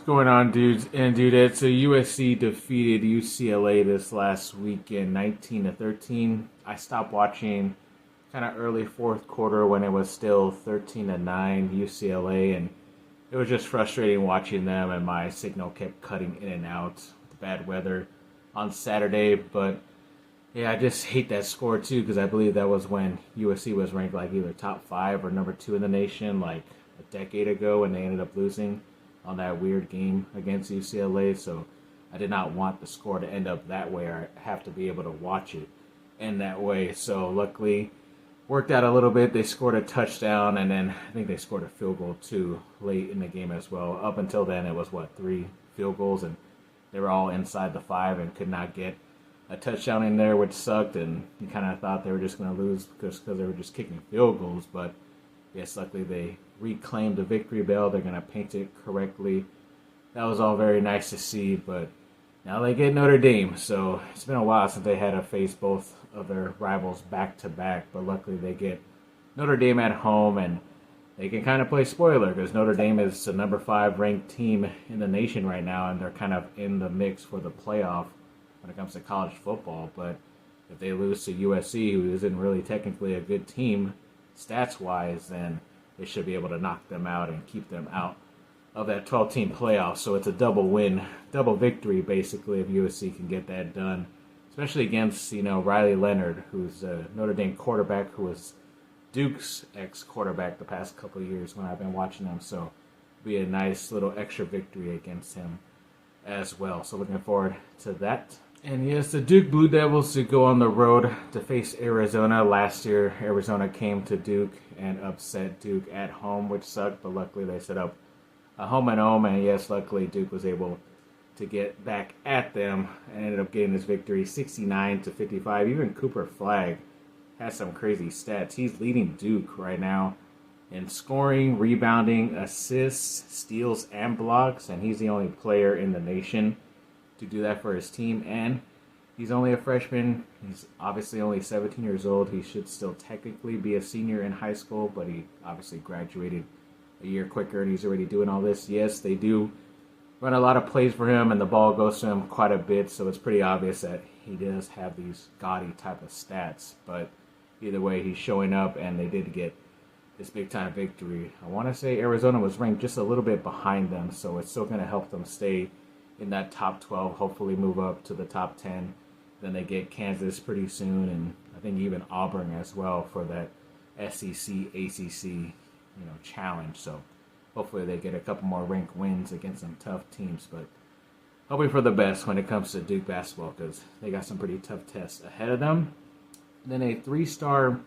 What's going on, dudes and dudettes? So USC defeated UCLA this last weekend, 19-13. I stopped watching kind of early fourth quarter when it was still 13-9 UCLA, and it was just frustrating watching them. And my signal kept cutting in and out with bad weather on Saturday. But yeah, I just hate that score too because I believe that was when USC was ranked like either top 5 or number 2 in the nation, like a decade ago, and they ended up losing on that weird game against UCLA. So I did not want the score to end up that way. I have to be able to watch it in that way. So luckily, worked out a little bit. They scored a touchdown, and then I think they scored a field goal too late in the game as well. Up until then, it was 3 field goals, and they were all inside the 5 and could not get a touchdown in there, which sucked. And you kind of thought they were just going to lose because they were just kicking field goals. But yes, luckily they reclaimed the victory bell. They're going to paint it correctly. That was all very nice to see, but now they get Notre Dame. So it's been a while since they had to face both of their rivals back to back, but luckily they get Notre Dame at home, and they can kind of play spoiler because Notre Dame is the number 5 ranked team in the nation right now, and they're kind of in the mix for the playoff when it comes to college football. But if they lose to USC, who isn't really technically a good team stats-wise, then they should be able to knock them out and keep them out of that 12-team playoff. So it's a double win, double victory, basically, if USC can get that done, especially against, Riley Leonard, who's a Notre Dame quarterback who was Duke's ex-quarterback the past couple of years when I've been watching him. So it'll be a nice little extra victory against him as well. So looking forward to that. And yes, the Duke Blue Devils to go on the road to face Arizona. Last year, Arizona came to Duke and upset Duke at home, which sucked, but luckily they set up a home and home. And yes, luckily Duke was able to get back at them and ended up getting this victory 69-55. Even Cooper Flagg has some crazy stats. He's leading Duke right now in scoring, rebounding, assists, steals, and blocks, and he's the only player in the nation to do that for his team. And he's only a freshman. He's obviously only 17 years old. He should still technically be a senior in high school, but he obviously graduated a year quicker and he's already doing all this. Yes, they do run a lot of plays for him and the ball goes to him quite a bit, so it's pretty obvious that he does have these gaudy type of stats. But either way, he's showing up and they did get this big time victory. I want to say Arizona was ranked just a little bit behind them, so it's still going to help them stay in that top 12, hopefully move up to the top 10. Then they get Kansas pretty soon, and I think even Auburn as well for that SEC, ACC, challenge. So hopefully they get a couple more ranked wins against some tough teams, but hoping for the best when it comes to Duke basketball because they got some pretty tough tests ahead of them. Then a 3-star,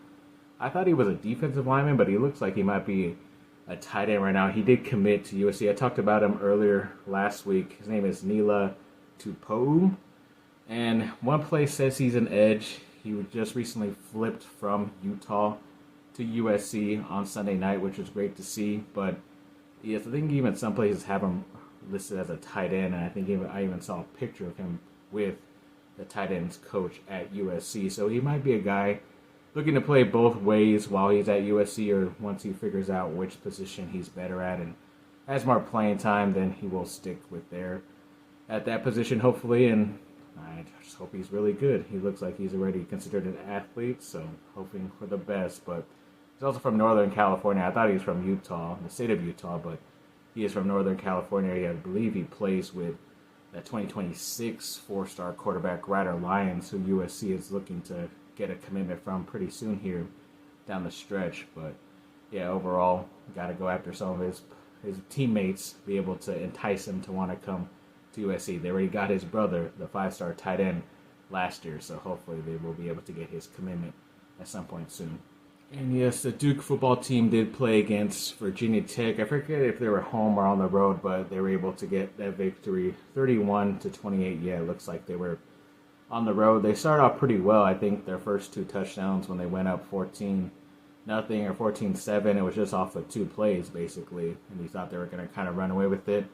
I thought he was a defensive lineman, but he looks like he might be a tight end right now. He did commit to USC. I talked about him earlier last week. His name is Nila Tupoum. And one place says he's an edge. He just recently flipped from Utah to USC on Sunday night, which was great to see. But yes, I think even some places have him listed as a tight end. And I think I even saw a picture of him with the tight ends coach at USC. So he might be a guy looking to play both ways while he's at USC, or once he figures out which position he's better at and has more playing time, then he will stick with at that position, hopefully. And I just hope he's really good. He looks like he's already considered an athlete, so hoping for the best. But he's also from Northern California. I thought he was from Utah, the state of Utah, but he is from Northern California. I believe he plays with the 2026 4-star quarterback Ryder Lyons, who USC is looking to get a commitment from pretty soon here down the stretch. But yeah, overall, got to go after some of his teammates, be able to entice him to want to come to USC. They already got his brother, the 5-star tight end, last year, so hopefully they will be able to get his commitment at some point soon. And yes, the Duke football team did play against Virginia Tech. I forget if they were home or on the road, but they were able to get that victory 31-28. Yeah, it looks like they were on the road. They started off pretty well. I think their first 2 touchdowns when they went up 14-0 or 14-7, it was just off of 2 plays basically, and you thought they were going to kind of run away with it,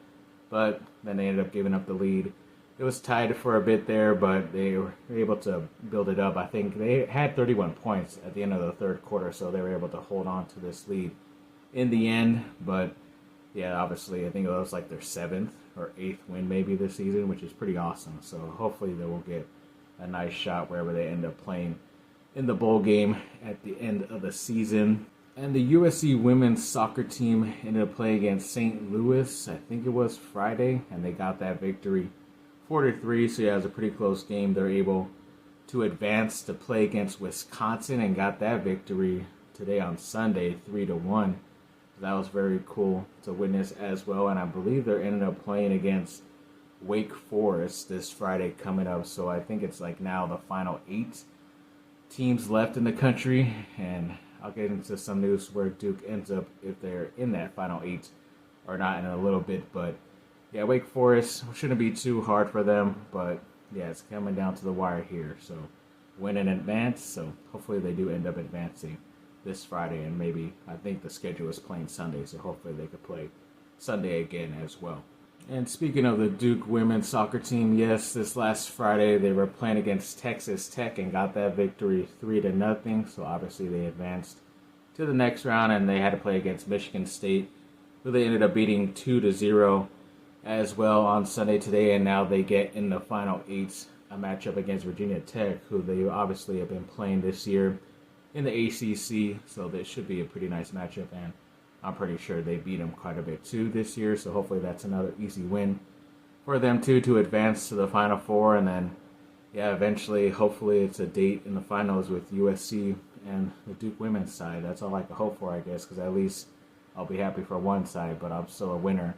but then they ended up giving up the lead. It was tied for a bit there, but they were able to build it up. I think they had 31 points at the end of the third quarter, so they were able to hold on to this lead in the end. But yeah, obviously, I think it was like their seventh or eighth win maybe this season, which is pretty awesome. So hopefully they will get a nice shot wherever they end up playing in the bowl game at the end of the season. And the USC women's soccer team ended up playing against St. Louis, I think it was Friday, and they got that victory 4-3. So yeah, it was a pretty close game. They're able to advance to play against Wisconsin and got that victory today on Sunday, 3-1. That was very cool to witness as well. And I believe they're ended up playing against Wake Forest this Friday coming up. So I think it's like now the final 8 teams left in the country. And I'll get into some news where Duke ends up if they're in that final 8 or not in a little bit. But yeah, Wake Forest shouldn't be too hard for them. But yeah, it's coming down to the wire here. So win in advance. So hopefully they do end up advancing this Friday, and maybe I think the schedule is playing Sunday, so hopefully they could play Sunday again as well. And speaking of the Duke women's soccer team, yes, this last Friday they were playing against Texas Tech and got that victory 3-0. So obviously they advanced to the next round, and they had to play against Michigan State, who they ended up beating 2-0 as well on Sunday today, and now they get in the final 8 a matchup against Virginia Tech, who they obviously have been playing this year in the ACC, so this should be a pretty nice matchup, and I'm pretty sure they beat them quite a bit too this year, so hopefully that's another easy win for them too to advance to the Final Four, and then, yeah, eventually, hopefully it's a date in the finals with USC and the Duke women's side. That's all I can hope for, I guess, because at least I'll be happy for one side, but I'm still a winner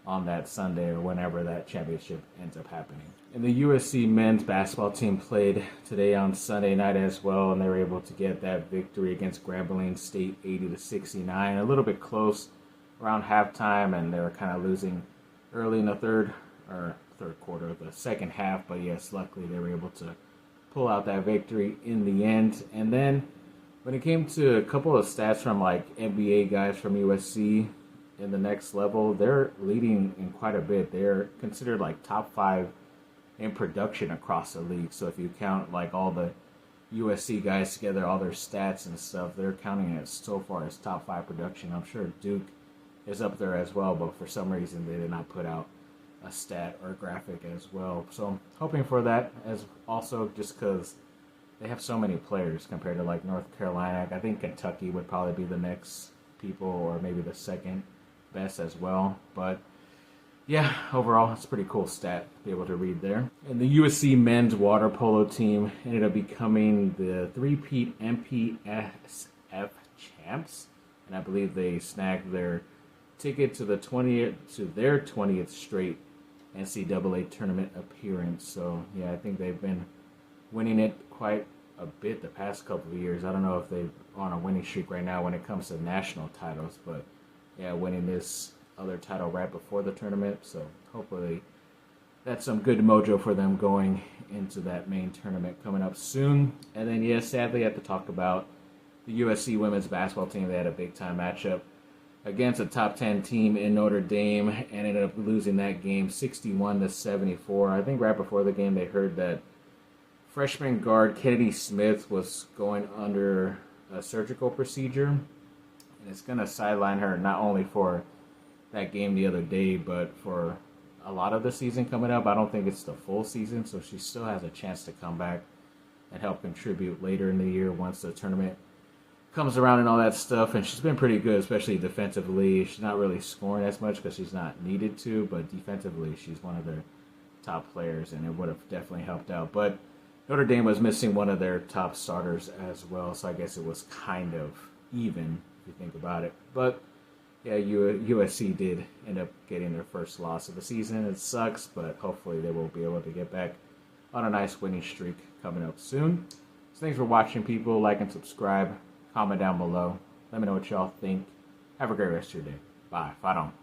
on that Sunday or whenever that championship ends up happening. And the USC men's basketball team played today on Sunday night as well, and they were able to get that victory against Grambling State 80-69. A little bit close around halftime, and they were kind of losing early in the third quarter of the second half. But yes, luckily they were able to pull out that victory in the end. And then when it came to a couple of stats from like NBA guys from USC in the next level, they're leading in quite a bit. They're considered like top 5 in production across the league. So if you count like all the USC guys together, all their stats and stuff, they're counting it so far as top 5 production. I'm sure Duke is up there as well, but for some reason they did not put out a stat or a graphic as well. So I'm hoping for that as also just because they have so many players compared to like North Carolina. I think Kentucky would probably be the next people, or maybe the second best as well. But yeah, overall, it's a pretty cool stat to be able to read there. And the USC men's water polo team ended up becoming the three-peat MPSF champs, and I believe they snagged their ticket to their 20th straight NCAA tournament appearance. So yeah, I think they've been winning it quite a bit the past couple of years. I don't know if they're on a winning streak right now when it comes to national titles, but yeah, winning this other title right before the tournament, so hopefully that's some good mojo for them going into that main tournament coming up soon. And then, yeah, sadly I have to talk about the USC women's basketball team. They had a big-time matchup against a top 10 team in Notre Dame and ended up losing that game 61-74. I think right before the game they heard that freshman guard Kennedy Smith was going under a surgical procedure, and it's going to sideline her not only for that game the other day, but for a lot of the season coming up. I don't think it's the full season, so she still has a chance to come back and help contribute later in the year once the tournament comes around and all that stuff. And she's been pretty good, especially defensively. She's not really scoring as much because she's not needed to, but defensively she's one of their top players, and it would have definitely helped out. But Notre Dame was missing one of their top starters as well, so I guess it was kind of even if you think about it. But yeah, USC did end up getting their first loss of the season. It sucks, but hopefully they will be able to get back on a nice winning streak coming up soon. So thanks for watching, people. Like and subscribe. Comment down below. Let me know what y'all think. Have a great rest of your day. Bye. Fight on.